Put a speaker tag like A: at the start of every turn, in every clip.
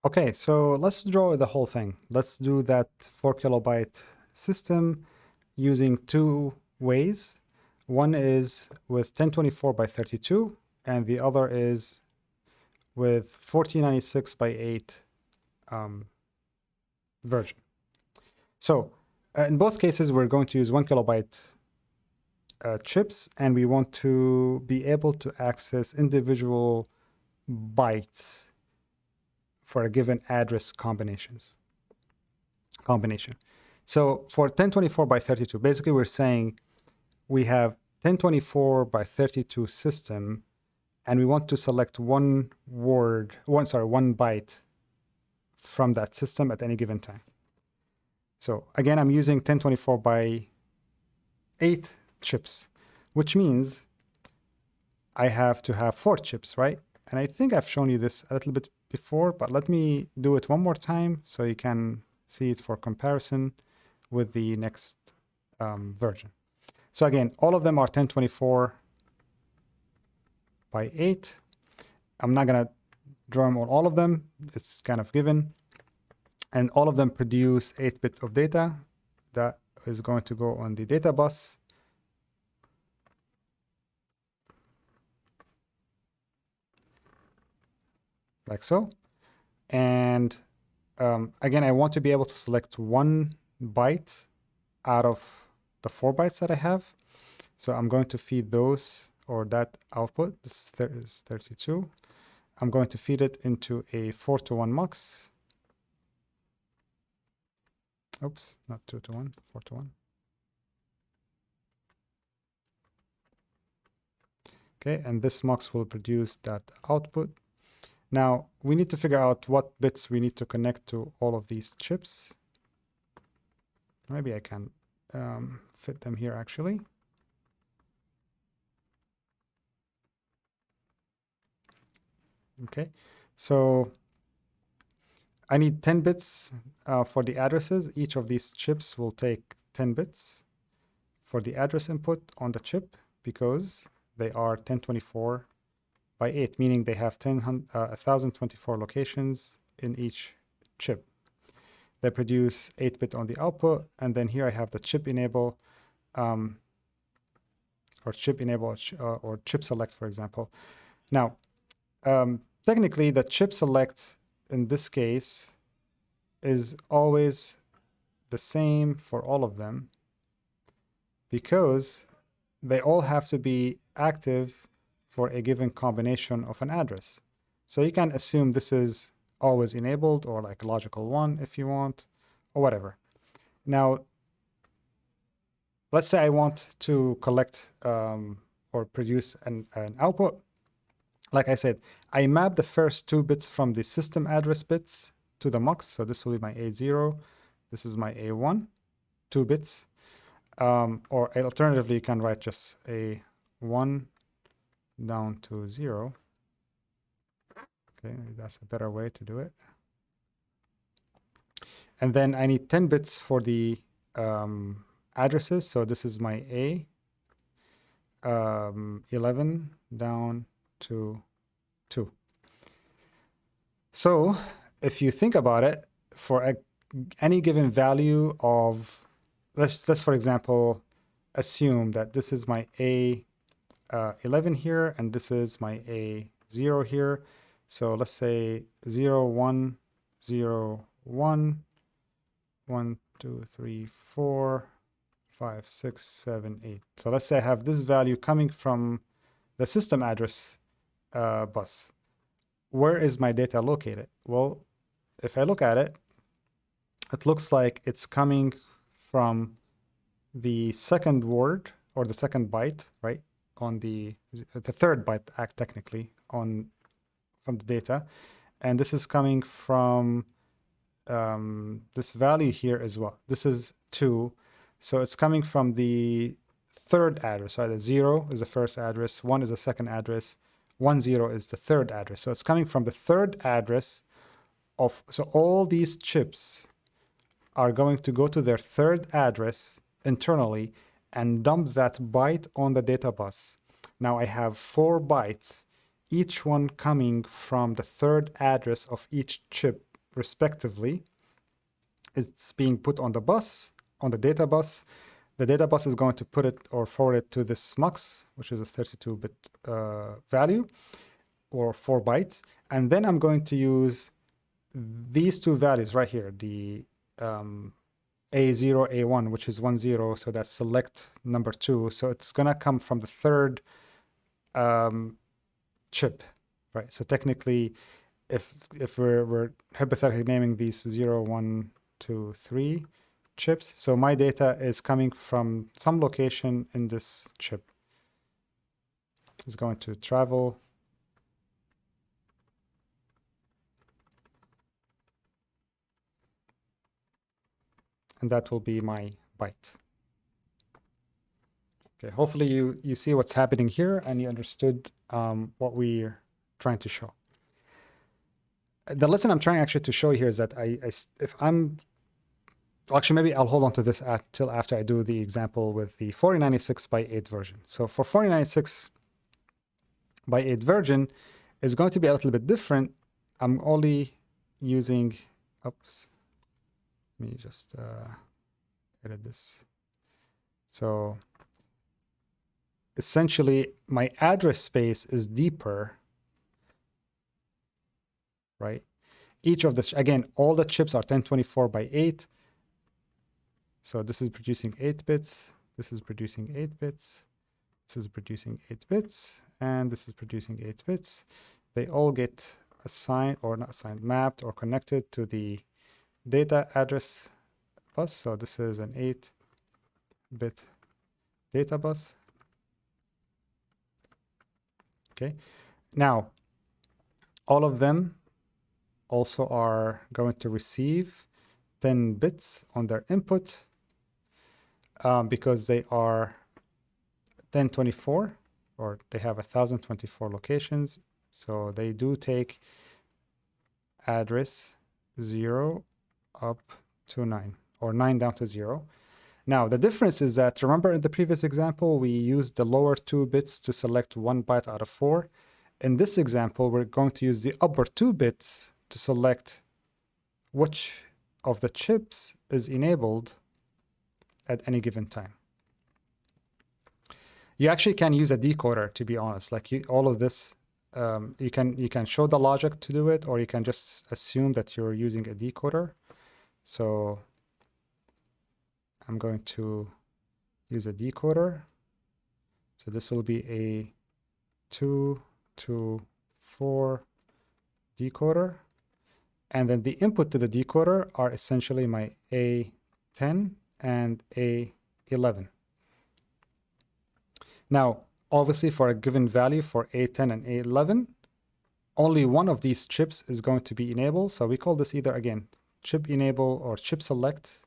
A: Okay, so let's draw the whole thing. Let's do that 4 kilobyte system using two ways. One is with 1024 by 32, and the other is with 1496 by 8 version. So in both cases, we're going to use 1 kilobyte chips, and we want to be able to access individual bytes for a given address combination. So for 1024 by 32, basically we're saying we have 1024 by 32 system, and we want to select one byte from that system at any given time. So again, I'm using 1024 by 8 chips, which means I have to have 4 chips, right? And I think I've shown you this a little bit before, but let me do it one more time so you can see it for comparison with the next version. So again, all of them are 1024 by 8. I'm not going to draw them on all of them. It's kind of given. And all of them produce 8 bits of data that is going to go on the data bus. Like so. And again, I want to be able to select one byte out of the 4 bytes that I have. So I'm going to feed those, or that output, this is 32. I'm going to feed it into a 4-to-1 mux. Oops, not 2-to-1, 4-to-1. Okay, and this mux will produce that output. Now, we need to figure out what bits we need to connect to all of these chips. Maybe I can fit them here, actually. Okay, so I need 10 bits for the addresses. Each of these chips will take 10 bits for the address input on the chip because they are 1024 by 8, meaning they have 1024 locations in each chip. They produce 8-bit on the output, and then here I have the chip enable, or chip enable, or chip select, for example. Now, technically, the chip select in this case is always the same for all of them because they all have to be active for a given combination of an address. So you can assume this is always enabled, or like logical 1 if you want, or whatever. Now, let's say I want to collect or produce an output. Like I said, I map the first 2 bits from the system address bits to the mux. So this will be my A0. This is my A1, 2 bits. Or alternatively, you can write just A1 down to 0. Okay, that's a better way to do it. And then I need 10 bits for the addresses. So this is my A, 11 down to 2. So if you think about it, for any given value of, let's for example, assume that this is my A11 here, and this is my A0 here. So let's say 0, 1, 0, 1, 1, 2, 3, 4, 5, 6, 7, 8. So let's say I have this value coming from the system address bus. Where is my data located? Well, if I look at it, it looks like it's coming from the second word, or the second byte, right? On the third byte, technically, from the data. And this is coming from this value here as well. This is 2. So it's coming from the third address, right? The 0 is the first address, 1 is the second address, 10 is the third address. So it's coming from the third address of, so all these chips are going to go to their third address internally and dump that byte on the data bus. Now I have 4 bytes, each one coming from the third address of each chip respectively, it's being put on the bus, on the data bus. The data bus is going to put it or forward it to this mux, which is a 32-bit value, or 4 bytes. And then I'm going to use these two values right here, the A0, A1, which is 10, so that's select number 2. So it's going to come from the third chip, right? So technically, if we're hypothetically naming these 0, 1, 2, 3 chips, so my data is coming from some location in this chip. It's going to travel. And that will be my byte. Okay, hopefully you see what's happening here and you understood what we're trying to show. The lesson I'm trying actually to show here is that actually maybe I'll hold on to this till after I do the example with the 4096 by 8 version. So for 4096 by 8 version, it's going to be a little bit different. I'm only using, oops, let me just edit this. So essentially, my address space is deeper, right? Each of the, again, all the chips are 1024 by 8. So this is producing 8 bits. This is producing 8 bits. This is producing 8 bits. And this is producing 8 bits. They all get assigned, or not assigned, mapped or connected to the data address bus. So this is an 8-bit data bus. Okay. Now, all of them also are going to receive 10 bits on their input because they are 1024, or they have 1024 locations. So they do take address 0 up to 9, or 9 down to 0. Now, the difference is that, remember in the previous example, we used the lower 2 bits to select 1 byte out of 4. In this example, we're going to use the upper 2 bits to select which of the chips is enabled at any given time. You actually can use a decoder, to be honest. Like all of this, you can show the logic to do it, or you can just assume that you're using a decoder. So I'm going to use a decoder. So this will be a 2 to 4 decoder. And then the input to the decoder are essentially my A10 and A11. Now, obviously for a given value for A10 and A11, only one of these chips is going to be enabled. So we call this either, again, chip enable or chip select.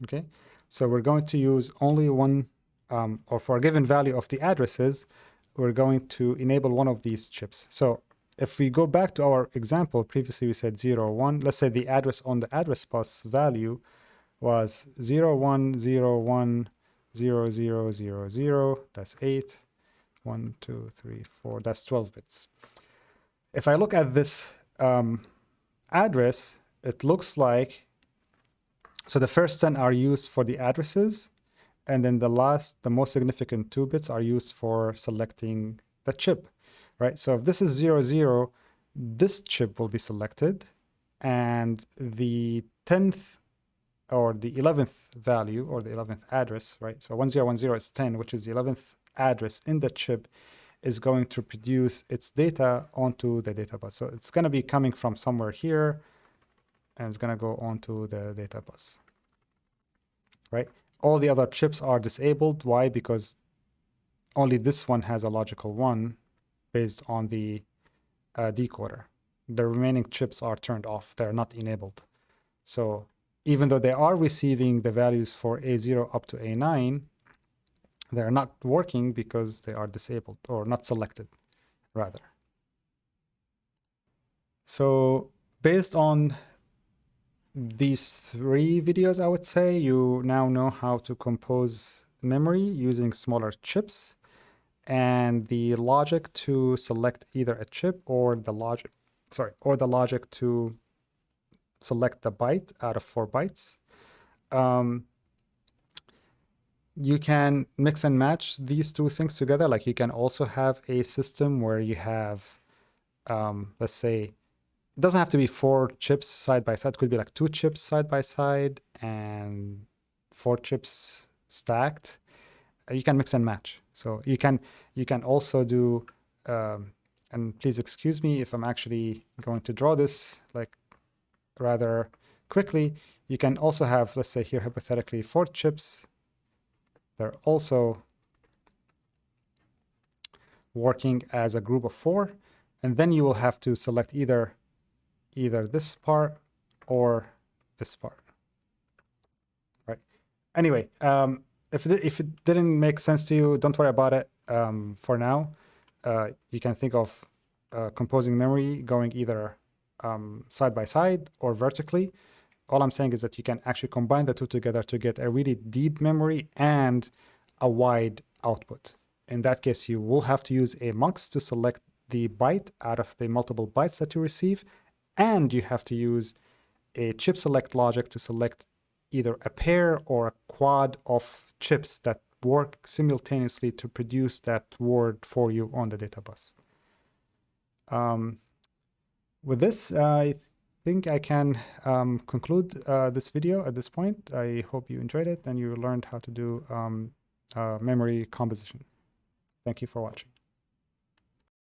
A: Okay, so we're going to use only one, or for a given value of the addresses, we're going to enable one of these chips. So if we go back to our example, previously we said 0, 1. Let's say the address on the address bus value was 0, 1, 0, 1, 0, 0, 0, 0. That's 8. 1, 2, 3, 4. That's 12 bits. If I look at this address, it looks like, so the first 10 are used for the addresses, and then the most significant 2 bits are used for selecting the chip, right? So if this is 0, 0, this chip will be selected, and the 10th or the 11th value, or the 11th address, right? So 1010 is 10, which is the 11th address in the chip, is going to produce its data onto the data bus. So it's going to be coming from somewhere here, and it's going to go onto the data bus, right? All the other chips are disabled. Why? Because only this one has a logical 1 based on the decoder. The remaining chips are turned off. They're not enabled. So even though they are receiving the values for A0 up to A9, they're not working because they are disabled, or not selected, rather. So based on these 3 videos, I would say, you now know how to compose memory using smaller chips. and the logic to select either a chip or the logic, or the logic to select the byte out of 4 bytes. You can mix and match these two things together. Like you can also have a system where you have, let's say, it doesn't have to be 4 chips side by side. It could be like 2 chips side by side and 4 chips stacked. You can mix and match. So you can also do, and please excuse me if I'm actually going to draw this like rather quickly. You can also have, let's say here hypothetically, 4 chips. They're also working as a group of 4, and then you will have to select either this part or this part, right? Anyway, if it didn't make sense to you, don't worry about it. For now, you can think of composing memory going either side by side or vertically. All I'm saying is that you can actually combine the two together to get a really deep memory and a wide output. In that case, you will have to use a mux to select the byte out of the multiple bytes that you receive, and you have to use a chip select logic to select either a pair or a quad of chips that work simultaneously to produce that word for you on the data bus. With this, I think I can conclude this video at this point. I hope you enjoyed it and you learned how to do memory composition. Thank you for watching.